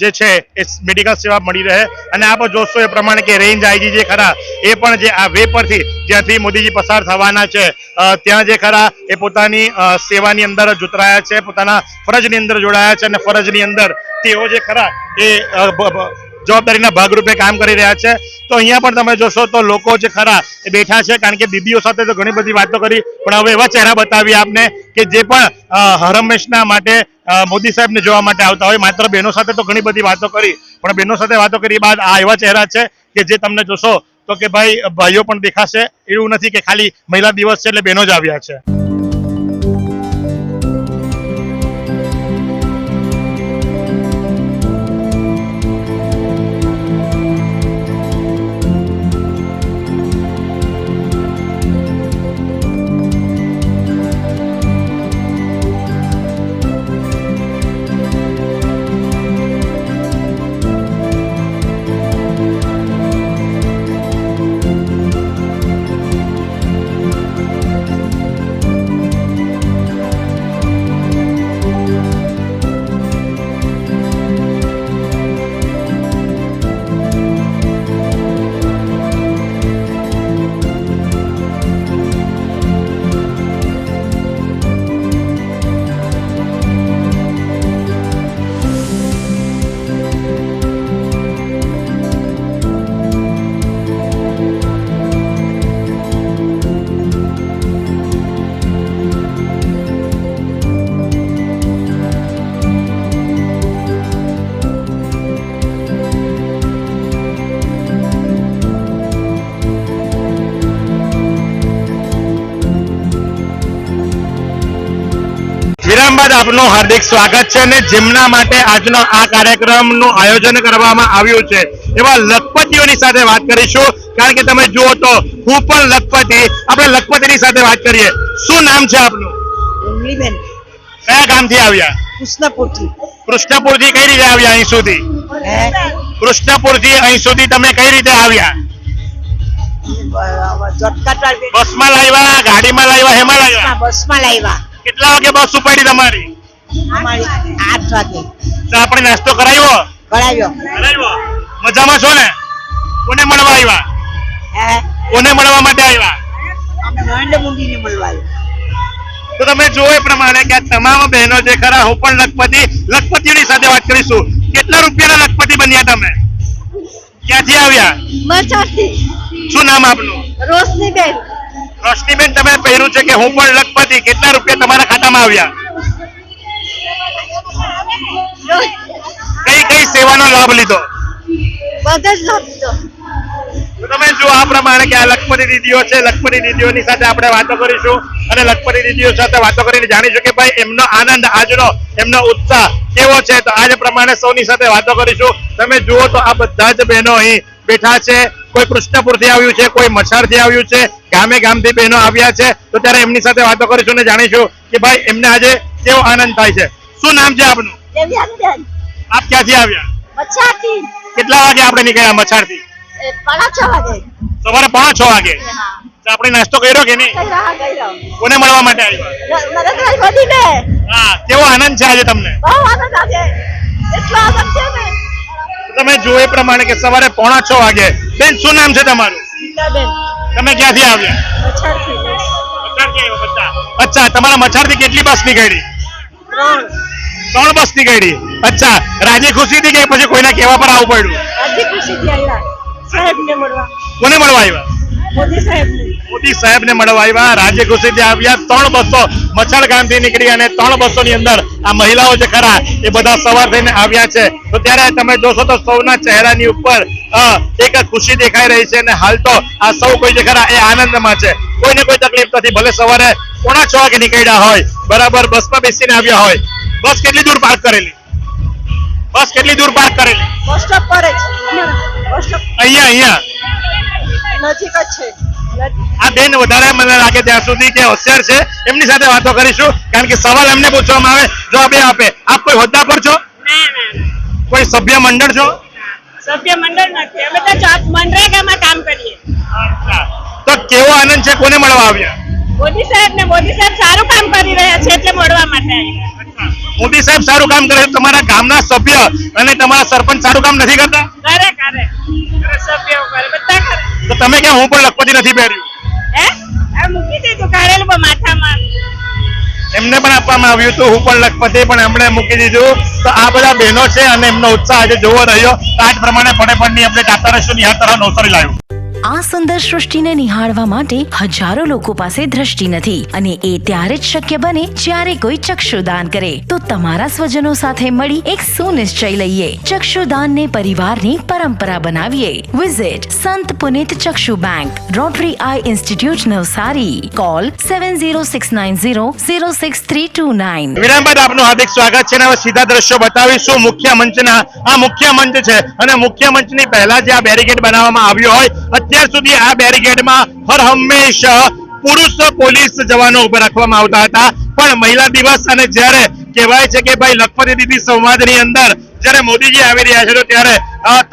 જે છે એ મેડિકલ સેવા મળી રહે. અને આપ જોશો એ પ્રમાણે કે રેન્જ આઈજી જે ખરા એ પણ જે આ વે પરથી જ્યાંથી મોદીજી પસાર થવાના છે ત્યાં જે ખરા એ પોતાની સેવાની અંદર જોતરાયા છે, પોતાના ફરજની અંદર જોડાયા છે અને ફરજની અંદર તેઓ જે ખરા એ જવાબદારીના ભાગરૂપે કામ કરી રહ્યા છે. તો અહીંયા પણ તમે જોશો તો લોકો જે ખરા એ બેઠા છે, કારણ કે દીદીઓ સાથે તો ઘણી બધી વાતો કરી પણ હવે એવા ચહેરા બતાવી આપને કે જે પણ હરહંમેશના માટે મોદી સાહેબને જોવા માટે આવતા હોય. માત્ર બહેનો સાથે તો ઘણી બધી વાતો કરી પણ બહેનો સાથે વાતો કરી બાદ આ એવા ચહેરા છે કે જે તમને જોશો તો કે ભાઈ ભાઈઓ પણ દેખાશે. એવું નથી કે ખાલી મહિલા દિવસ છે એટલે બહેનો જ આવ્યા છે. વિરામ બાદ આપનું હાર્દિક સ્વાગત છે અને જેમના માટે આજનો આ કાર્યક્રમનું આયોજન કરવામાં આવ્યું છે એવા લખપતિઓની સાથે વાત કરીશું કારણ કે તમે જુઓ તો હું પણ લખપતિ, આપણે લખપતિની સાથે વાત કરીએ. શું નામ છે આપનું? ઉમલીબેન કયા ગામથી આવ્યા? કૃષ્ણપુરથી. કૃષ્ણપુરથી કઈ રીતે આવ્યા અહીં સુધી? કૃષ્ણપુરથી અહીં સુધી તમે કઈ રીતે આવ્યા? બસમાં લાવ્યા, ગાડીમાં લાવ્યા, હેમાં લાવ્યા? બસમાં લાવ્યા. કેટલા વાગે બસ ઉપાડી તમારી? અમારી 8 વાગે. તો આપણે નાસ્તો કરાવ્યો? કરાવ્યો. મજામાં છો ને? કોને મળવા આવ્યા? કોને મળવા માટે આવ્યા? અમે નરેન્દ્ર મોદીને મળવા આવ્યા. તો તમે જુઓ એ પ્રમાણે કે આ તમામ બહેનો જે ખરા, હું પણ લખપતિઓની સાથે વાત કરીશું. કેટલા રૂપિયાના લખપતિ બન્યા તમે? ક્યાંથી આવ્યા? મચાથી. શું નામ આપનું? રોશનીબેન. રોશનીબેન, તમે પહેર્યું છે કે હું પણ લખપતિ. કેટલા રૂપિયા તમારા ખાતામાં આવ્યા? કઈ કઈ સેવાનો લાભ લીધો? બધા જ લાભ. તો તમે જો આ પ્રમાણે કે આ લખપતિ દીદીઓ છે, લખપતિ દીદીઓની સાથે આપણે વાતો કરીશું અને લખપતિ દીદીઓ સાથે વાતો કરીને જાણીશું કે ભાઈ એમનો આનંદ, આજનો એમનો ઉત્સાહ કેવો છે. તો આજ પ્રમાણે સૌની સાથે વાતો કરીશું. તમે જુઓ તો આ બધા જ બહેનો અહીં બેઠા છે. કોઈ કૃષ્ણપુરથી આવ્યું છે, કોઈ મછારથી આવ્યું છે, ગામે ગામથી બહેનો આવ્યા છે. તો ત્યારે એમની સાથે વાતો કરીશું અને જાણીશું કે ભાઈ એમને આજે કેવો આનંદ થાય છે. શું નામ છે આપનું? દેવ્યાનીબેન. આપ ક્યાંથી આવ્યા? મચાથી. કેટલા વાગે આપણે નીકળ્યા મછારથી? 5:30 વાગે. સવારે 5-6 વાગે. તો આપણે નાસ્તો કર્યો કે નહીં? કોને મળવા માટે આવ્યા? નરેન્દ્ર મોદીને. હા, કેવો આનંદ છે આજે તમને? બહુ આનંદ આવે. એટલો આનંદ છે ને. તમે જો એ પ્રમાણે કે સવારે 5:45 વાગે. બેન, શું નામ છે તમારું? ગીતાબેન. તમે ક્યાંથી આવ્યા? મચાથી. મછારથી આવ્યા બધા. અચ્છા, તમારા મછારથી કેટલી બસ નીકળી? 3 બસ નીકળી. અચ્છા, રાજી ખુશીથી કે પછી કોઈના કહેવા પર આવવું પડ્યું? રાજી ખુશીથી આવ્યા. સાહેબને મળવા. કોને મળવા આવ્યા? મોદી સાહેબને. મોદી સાહેબને મળવા આવ્યા. રાજી ખુશીથી આવ્યા. 3 બસો મછાર ગામથી નીકળી અને 3 બસોની અંદર આ મહિલાઓ જે ખરા એ બધા સવાર થઈને આવ્યા છે. તો ત્યારે તમે જોશો તો સૌના ચહેરાની ઉપર એક ખુશી દેખાઈ રહી છે અને હાલ તો આ સૌ કોઈ જે ખરા એ આનંદમાં છે. કોઈને કોઈ તકલીફ નથી. ભલે સવારે 5:45 વાગે નીકળ્યા હોય, બરાબર બસમાં બેસીને આવ્યા હોય. બસ કેટલી દૂર પાર્ક કરેલી? બસ કેટલી દૂર પાર્ક કરેલી? બસ સ્ટોપ પર જ. બસ સ્ટોપ અહીંયા નજીક જ છે. આ બેન વધારે મને લાગે ત્યાં સુધી કે હોશિયાર છે. એમની સાથે વાતો કરીશું કારણ કે સવાલ એમને પૂછવામાં આવે, જવાબ એ આપે. આપ કોઈ હોદ્દા પર છો? કોઈ સભ્ય મંડળ છો? સભ્ય મંડળ નથી, અમે તો મનરેગામાં કામ કરીએ. તો કેવો આનંદ છે? કોને મળવા આવ્યા? મોદી સાહેબ સારું કામ કરી રહ્યા છે એટલે મળવા માટે. મોદી સાહેબ સારું કામ કરે. તમારા ગામના સભ્ય અને તમારા સરપંચ સારું કામ નથી કરતા? કરે સભ્યો કરે, બધા કરે. તો તમે કે હું પણ લખપતિ નથી પહેર્યું? આ મૂકી દીધું કારેલું માથામાં. એમને પણ આપવામાં આવ્યું હતું હું પણ લખપતિ, પણ એમણે મૂકી દીધું. તો આ બધા બહેનો છે અને એમનો ઉત્સાહ આજે જોવો રહ્યો. આ જ પ્રમાણે ફટેફટની અપડેટ આપતા રહીશું. નિહાર તરફ નવસારી લાવ્યું. આ સુંદર સૃષ્ટિને નિહાળવા માટે હજારો લોકો પાસે દ્રષ્ટિ નથી અને એ ત્યારે જ શક્ય બને જ્યારે કોઈ ચક્ષુદાન કરે. તો તમારા સ્વજનો સાથે મળી એક સુનિશ્ચય લઈએ. ચક્ષુદાનને પરિવારની પરંપરા બનાવીએ. Visit Sant Punit Chakshu bank, rotary eye institute Navsari. Call 7069006329. વિરામ બાદ આપનું હાર્દિક સ્વાગત છે. હવે સીધા દ્રશ્યો બતાવીશું મુખ્ય મંચના. આ મુખ્ય મંચ છે અને મુખ્ય મંચની પહેલા જે આ બેરિકેડ બનાવવામાં આવ્યો હોય, અત્યાર સુધી આ બેરિકેડમાં હર હંમેશા પુરુષ પોલીસ જવાનો ઉભા રાખવામાં આવતા હતા. પણ મહિલા દિવસ અને જ્યારે કહેવાય છે કે ભાઈ લખપતિ દીદી સંવાદની અંદર જ્યારે મોદીજી આવી રહ્યા છે તો ત્યારે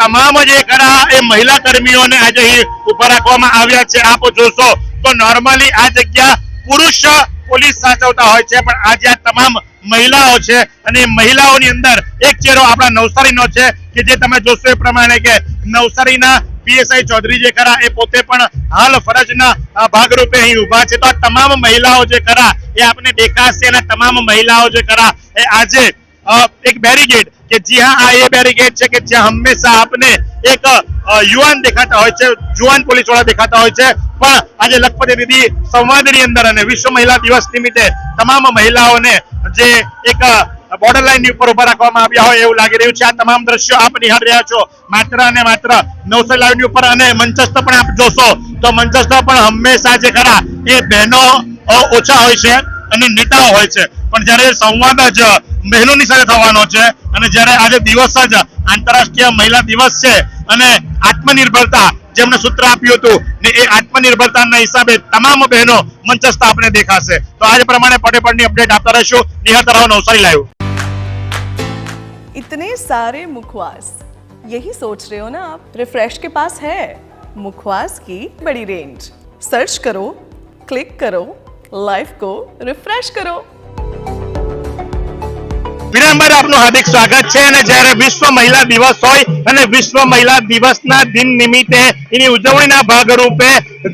તમામ જે ખરા એ મહિલા કર્મીઓને આજે અહીં ઉભા રાખવામાં આવ્યા છે. આપ જોશો તો નોર્મલી આ જગ્યા પુરુષ પોલીસ સાચવતા હોય છે, પણ આજે આ તમામ મહિલાઓ છે અને મહિલાઓની અંદર એક ચહેરો આપણા નવસારીનો છે કે જે તમે જોશો એ પ્રમાણે કે નવસારીના પીએસઆઈ ચૌધરી જે ખરા એ પોતે પણ હાલ ફરજના ભાગરૂપે અહીં ઉભા છે. તો આ તમામ મહિલાઓ જે ખરા એ આપને દેખાશે અને તમામ મહિલાઓ જે ખરા એ આજે એક બેરિકેડ કે જી હા આ એ બેરિકેડ છે કે જ્યાં હંમેશા આપને એક યુવાન દેખાતા હોય છે, જુવાન પોલીસ વાળા દેખાતા હોય છે. પણ આજે લખપતિ દીદી સંવાદની અંદર અને વિશ્વ મહિલા દિવસ નિમિત્તે તમામ મહિલાઓને જે એક બોર્ડર લાઈન ની ઉપર ઉભા રાખવામાં આવ્યા હોય એવું લાગી રહ્યું છે. આ તમામ દ્રશ્યો આપ નિહાળી રહ્યા છો માત્ર અને માત્ર નવસારી લાઈવ ની ઉપર. અને મંચસ્થ પણ આપ જોશો તો મંચસ્થ પણ હંમેશા જે ખરા એ બહેનો ઓછા હોય છે અને નેતાઓ હોય છે. પણ જ્યારે સંવાદ જ બહેનોની સાથે થવાનો છે અને જ્યારે આજે દિવસ જ આંતરરાષ્ટ્રીય મહિલા દિવસ છે અને આત્મનિર્ભરતા જેમણે સૂત્ર આપ્યું હતું ને એ આત્મનિર્ભરતાના હિસાબે તમામ બહેનો મંચસ્થ આપણે દેખાશે. તો આજ પ્રમાણે પટેપણની અપડેટ આપતા રહીશું. નિહાળતા રહો નવસારી લાઈવ. इतने सारे मुखवास, यही सोच रहे हो ना आप? रिफ्रेश के पास है मुखवास की बड़ी रेंज. सर्च करो, क्लिक करो, लाइफ को रिफ्रेश करो. વિરામ બાદ આપનું હાર્દિક સ્વાગત છે. અને જ્યારે વિશ્વ મહિલા દિવસ હોય અને વિશ્વ મહિલા દિવસના દિન નિમિત્તે એની ઉજવણીના ભાગરૂપે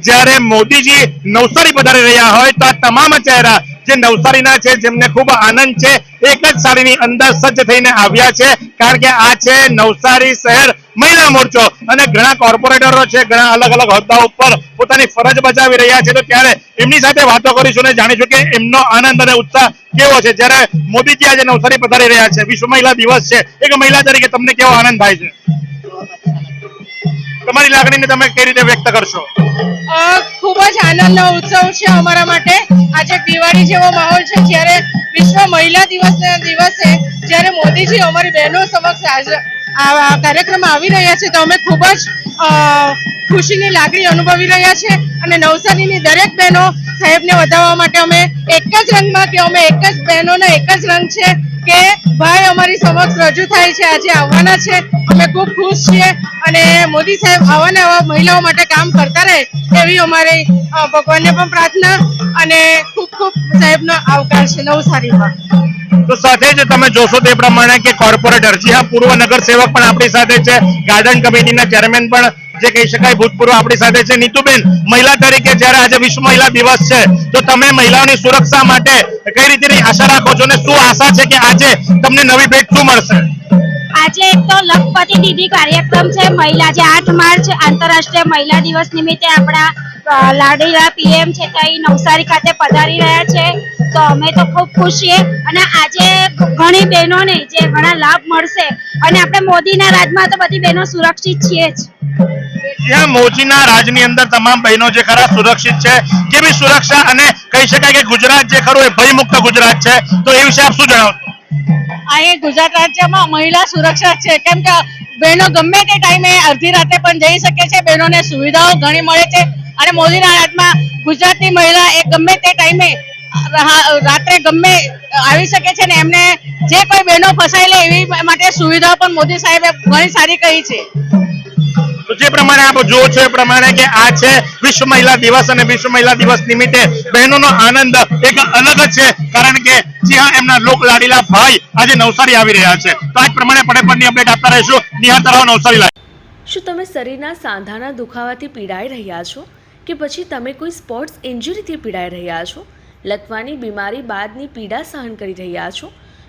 જ્યારે મોદીજી નવસારી પધારી રહ્યા હોય તો આ તમામ ચહેરા જે નવસારીના છે જેમને ખૂબ આનંદ છે એક જ સાડીની અંદર સજ્જ થઈને આવ્યા છે. કારણ કે આ છે નવસારી શહેર મહિલા મોરચો અને ઘણા કોર્પોરેટરો છે, ઘણા અલગ અલગ હોદ્દાઓ ઉપર પોતાની ફરજ બજાવી રહ્યા છે. તો ત્યારે એમની સાથે વાતો કરીશું અને જાણીશું કે એમનો આનંદ અને ઉત્સાહ કેવો છે જ્યારે મોદીજી આજે નવસારી પધારી રહ્યા છે. વિશ્વ મહિલા દિવસ છે, એક મહિલા તરીકે તમને કેવો આનંદ થાય છે? તમારી લાગણીને તમે કઈ રીતે વ્યક્ત કરશો? ખૂબ જ આનંદનો ઉત્સવ છે અમારા માટે. આજે દિવાળી જેવો માહોલ છે જ્યારે વિશ્વ મહિલા દિવસના દિવસે જ્યારે મોદીજી અમારી બહેનો સમક્ષ આ કાર્યક્રમમાં આવી રહ્યા છે તો અમે ખૂબ જ ખુશીની લાગણી અનુભવી રહ્યા છે. અને નવસારીની દરેક બહેનો સાહેબને વધાવવા માટે અમે એક જ રંગમાં કે અમે એક જ બહેનોનો એક જ રંગ છે કે ભાઈ અમારી સમક્ષ રજૂ થાય છે, આજે આવવાના છે. અમે ખૂબ ખુશ છીએ અને મોદી સાહેબ આવા ને આવા મહિલાઓ માટે કામ કરતા રહે એવી અમારી ભગવાનને પણ પ્રાર્થના અને ખૂબ ખૂબ સાહેબનો આવકાર છે નવસારીમાં. તો સાથે જ તમે જોશો તે પ્રમાણે કે કોર્પોરેટર, જી હા, પૂર્વ નગરસેવક પણ આપણી સાથે છે, ગાર્ડન કમિટીના ચેરમેન પણ જે કહી શકાય ભૂતપૂર્વ આપણી સાથે છે. નીતુબેન, મહિલા તરીકે જ્યારે આજે વિશ્વ મહિલા દિવસ છે તો તમે મહિલાઓની સુરક્ષા માટે કઈ રીતેની આશા રાખો છો અને શું આશા છે કે આજે તમને નવી ભેટ શું મળશે? આજે એક તો લખપતિ દીદી કાર્યક્રમ છે મહિલા, જે 8 માર્ચ આંતરરાષ્ટ્રીય મહિલા દિવસ નિમિત્તે આપણા લાડીલા પીએમ છે તે નવસારી ખાતે પધારી રહ્યા છે. તો અમે તો ખૂબ ખુશ છીએ અને આજે ઘણી બહેનોને જે ઘણા લાભ મળશે અને આપણે મોદીના રાજમાં તો બધી બહેનો સુરક્ષિત છીએ જ. જ્યાં મોદીના રાજની અંદર તમામ બહેનો જે ખરા સુરક્ષિત છે, કેવી સુરક્ષા અને કહી શકાય કે ગુજરાત જે ખરું એ ભયમુક્ત ગુજરાત છે, તો એ વિશે આપ શું જણાવશો? અહીં ગુજરાત રાજ્યમાં મહિલા સુરક્ષા છે કેમ કે બહેનો ગમે તે ટાઈમે અડધી રાતે પણ જઈ શકે છે. બહેનોને સુવિધાઓ ઘણી મળે છે અને મોદીના રાજમાં ગુજરાતની મહિલા એ ગમે તે ટાઈમે રાત્રે ગમે આવી શકે છે ને એમને જે કોઈ બહેનો ફસાઈ લે એવી માટે સુવિધાઓ પણ મોદી સાહેબે ઘણી સારી કહી છે. તો જે પ્રમાણે આપ જુઓ છો એ પ્રમાણે કે આ છે વિશ્વ મહિલા દિવસ અને વિશ્વ મહિલા દિવસ નિમિત્તે બહેનોનો આનંદ એક અલગ જ છે. કારણ કે જી હા, એમના લોક લાડીલા ભાઈ આજે નવસારી આવી રહ્યા છે. તો આ જ પ્રમાણે પટેપણની અપડેટ આપતા રહીશું. નિહાળતા રહો નવસારી લાઈવ. શું તમે શરીરના સાંધાના દુખાવાથી પીડાઈ રહ્યા છો કે પછી તમે કોઈ સ્પોર્ટ્સ ઇન્જરીથી પીડાઈ રહ્યા છો? લકવાની બીમારી બાદની પીડા સહન કરી રહ્યા છો?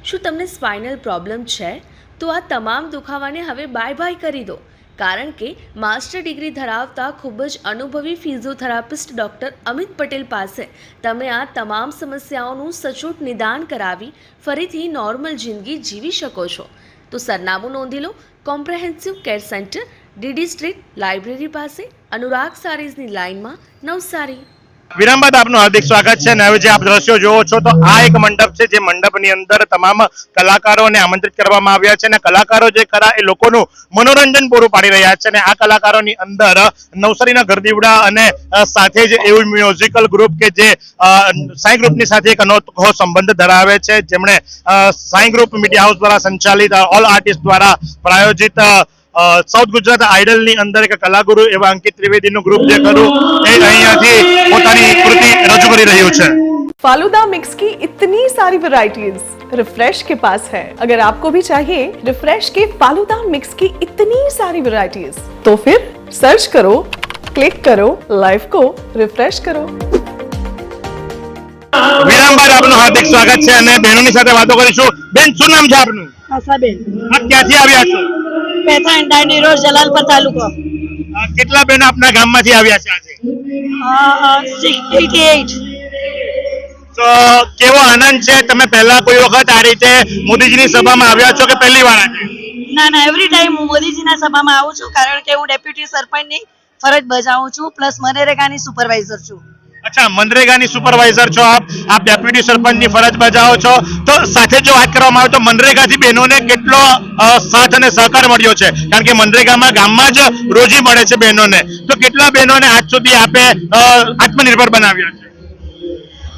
શું તમને સ્પાઇનલ પ્રોબ્લેમ છે? તો આ તમામ દુખાવાને હવે બાય બાય કરી દો. કારણ કે માસ્ટર ડિગ્રી ધરાવતા ખૂબ જ અનુભવી ફિઝિયોથેરાપિસ્ટ ડૉક્ટર અમિત પટેલ પાસે તમે આ તમામ સમસ્યાઓનું સચોટ નિદાન કરાવી ફરીથી નોર્મલ જિંદગી જીવી શકો છો. તો સરનામું નોંધી લો. Comprehensive care centre, DD street, library પાસે, અનુરાગ સારીઝની લાઇનમાં, નવસારી. વિરામ બાદ આપનું હાર્દિક સ્વાગત છે. અને હવે જે આપ દ્રશ્યો જોવો છો તો આ એક મંડપ છે, જે મંડપની અંદર તમામ કલાકારોને આમંત્રિત કરવામાં આવ્યા છે અને કલાકારો જે ખરા એ લોકોનું મનોરંજન પૂરું પાડી રહ્યા છે. અને આ કલાકારોની અંદર નવસારીના ગરદીવડા અને સાથે જ એવું મ્યુઝિકલ ગ્રુપ કે જે સાઈ ગ્રુપની સાથે એક અનોખો સંબંધ ધરાવે છે, જેમણે સાઈ ગ્રુપ મીડિયા હાઉસ દ્વારા સંચાલિત ઓલ આર્ટિસ્ટ દ્વારા પ્રાયોજિત સાઉથ ગુજરાત આઇડલની અંદર એક કલાગુરુ એવા અંકિત ત્રિવેદીનું ગ્રુપ જે ખરું એ અહીંયાથી પોતાની કૃતિ રજૂ કરી રહ્યું છે. फालूदा मिक्स की इतनी सारी वैरायटीज रिफ्रेश के पास है. अगर आपको भी चाहिए रिफ्रेश के फालूदा मिक्स की इतनी सारी वैरायटीज तो फिर सर्च करो, क्लिक करो, लाइफ को रिफ्रेश करो. વિરામ બાદ આપનું હાર્દિક સ્વાગત છે અને બહેનોની સાથે વાતો કરીશું. બેન, શું નામ છે આપનું? આશાબેન. આપ ક્યાંથી આવ્યા છો? પેથાણ દાંડી રોડ, જલાલપર તાલુકો. કેટલા બહેનો આપના ગામમાંથી આવ્યા છે આજે? 88. તો કેવો આનંદ છે? તમે પહેલા કોઈ વખત આ રીતે મોદીજીની સભામાં આવ્યા છો કે પહેલી વાર? ના, એવરી ટાઈમ હું મોદીજીના સભામાં આવું છું કારણ કે હું ડેપ્યુટી સરપંચની ફરજ બજાવું છું પ્લસ મનરેગાની સુપરવાઇઝર છું. અચ્છા, મનરેગાની સુપરવાઇઝર છો આપ ડેપ્યુટી સરપંચની ફરજ બજાવો છો, તો સાથે જો વાત કરવામાં આવે તો મનરેગાથી બહેનોને કેટલો સાથ અને સહકાર મળ્યો છે? કારણ કે મનરેગામાં ગામમાં જ રોજી મળે છે બહેનોને, તો કેટલા બહેનોને આજ સુધી આપે આત્મનિર્ભર બનાવ્યા છે?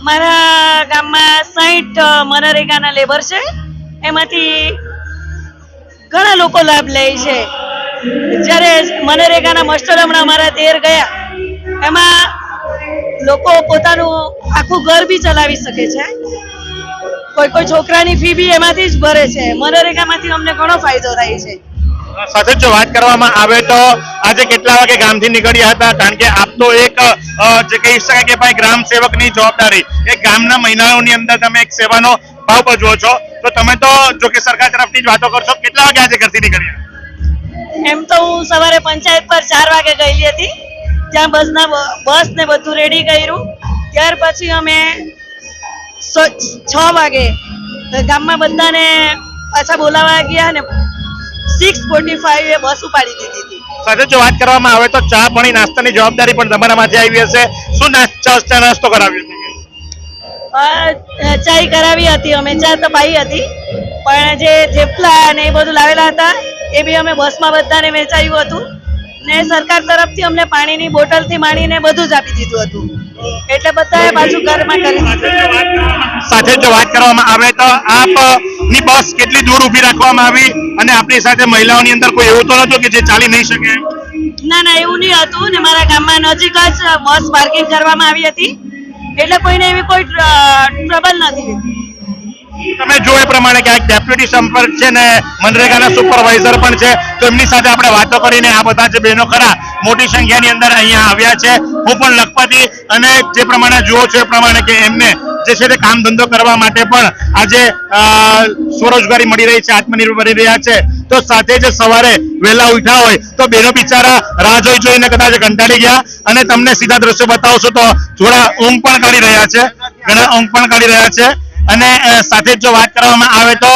મારા ગામમાં 60 મનરેગાના લેબર છે, એમાંથી ઘણા લોકો લાભ લે છે. જ્યારે મનરેગાના માસ્ટર હમણાં અમારા 13 ગયા, એમાં લોકો પોતાનું આખું ઘર બી ચલાવી શકે છે. કોઈ છોકરાની ફી બી એમાંથી જ ભરે છે. મનરેગામાંથી અમને ઘણો ફાયદો થાય છે. સાથે જો વાત કરવામાં આવે તો આજે કેટલા વાગે ગામથી નીકળ્યા હતા? કારણ કે આપ તો એક જે કહી શકાય કે ભાઈ ગ્રામ સેવકની જવાબદારી, એક ગામના મહિલાઓની અંદર તમે એક સેવાનો ભાવ ભજવો છો, તો તમે તો જો કે સરકાર તરફથી જ વાતો કરશો. કેટલા વાગે આજે ઘરથી નીકળ્યા? એમ તો હું સવારે પંચાયત પર 4 વાગે ગયેલી હતી, ત્યાં બસ ને બધું રેડી કર્યું. ત્યાર પછી અમે 6 વાગે ગામમાં બધાને પાછા બોલાવા ગયા ને 6:45 એ બસ ઉપાડી દીધી હતી. સાથે જો વાત કરવામાં આવે તો ચા પાણી નાસ્તાની જવાબદારી પણ તમારા માથે આવી હશે. શું ચા નાસ્તો કરાવ્યો? ચાય કરાવી હતી અમે, ચા તો પાઈ હતી, પણ જે થેપલા ને એ બધું લાવેલા હતા એ બી અમે બસમાં બધાને વેચાયું હતું. ને સરકાર તરફથી અમને પાણીની બોટલથી માંડીને બધું જ આપી દીધું હતું, એટલે બધાએ પાછું ઘરમાં કરી દીધું. સાથે જો વાત કરવામાં આવે તો આપની બસ કેટલી દૂર ઊભી રાખવામાં આવી અને આપણી સાથે મહિલાઓની અંદર કોઈ એવું તો નતું કે જે ચાલી નહીં શકે? ના, એવું નહીં હતું. ને મારા ગામમાં નજીક જ બસ પાર્કિંગ કરવામાં આવી હતી, એટલે કોઈને એવી કોઈ ટ્રબલ નથી. તમે જો એ પ્રમાણે કે ડેપ્યુટી સંપર્ક છે ને મનરેગાના સુપરવાઇઝર પણ છે, તો એમની સાથે આપણે વાતો કરીને આ બધા જે બહેનો ખરા મોટી સંખ્યાની અંદર અહીંયા આવ્યા છે. હું પણ લખપતિ અને જે પ્રમાણે જુઓ છો એ પ્રમાણે કે એમને જે છે તે કામ ધંધો કરવા માટે પણ આજે સ્વરોજગારી મળી રહી છે, આત્મનિર્ભર બની રહ્યા છે. તો સાથે જ સવારે વહેલા ઉઠ્યા હોય તો બહેનો બિચારા રાહ જોઈને કદાચ કંટાળી ગયા, અને તમને સીધા દ્રશ્યો બતાવશો તો થોડા ઊંઘ પણ કાઢી રહ્યા છે, ઘણા ઊંઘ પણ કાઢી રહ્યા છે. અને સાથે જો વાત કરવામાં આવે તો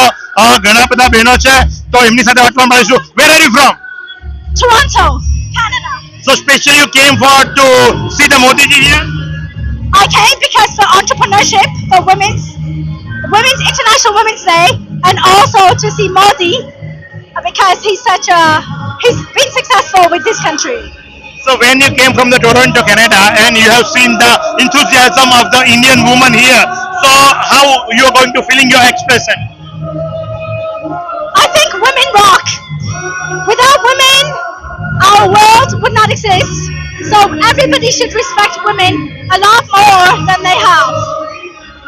ઘણા બધા બહેનો છે, તો એમની સાથે વાત પણ કરીશું. Where are you from? Toronto, Canada. So specially you came for to see the Modi ji here? I came because for entrepreneurship, for Women's International Women's Day, and also to see Modi because he's been successful with this country. So when you came from the Toronto, Canada, and you have seen the enthusiasm of the Indian woman here, so how you are going to feeling your expression? I think women rock. Without women, our world would not exist. So everybody should respect women a lot more than they have.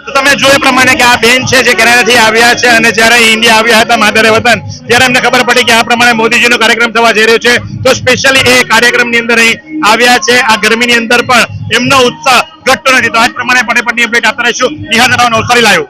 તો તમે જોઈ પ્રમાણે કે આ બેન છે જે કેનેડાથી આવ્યા છે, અને જ્યારે ઇન્ડિયા આવ્યા હતા માદરે વતન, ત્યારે એમને ખબર પડી કે આ પ્રમાણે મોદીજીનો કાર્યક્રમ થવા જઈ રહ્યો છે, તો સ્પેશિયલી એ કાર્યક્રમની અંદર અહીં આવ્યા છે. આ ગરમીની અંદર પણ એમનો ઉત્સાહ ઘટતો નથી. તો આ જ પ્રમાણે પણ અપડેટ આપતા રહીશું. નિહાર રાવ, નવસારી લાઈવ.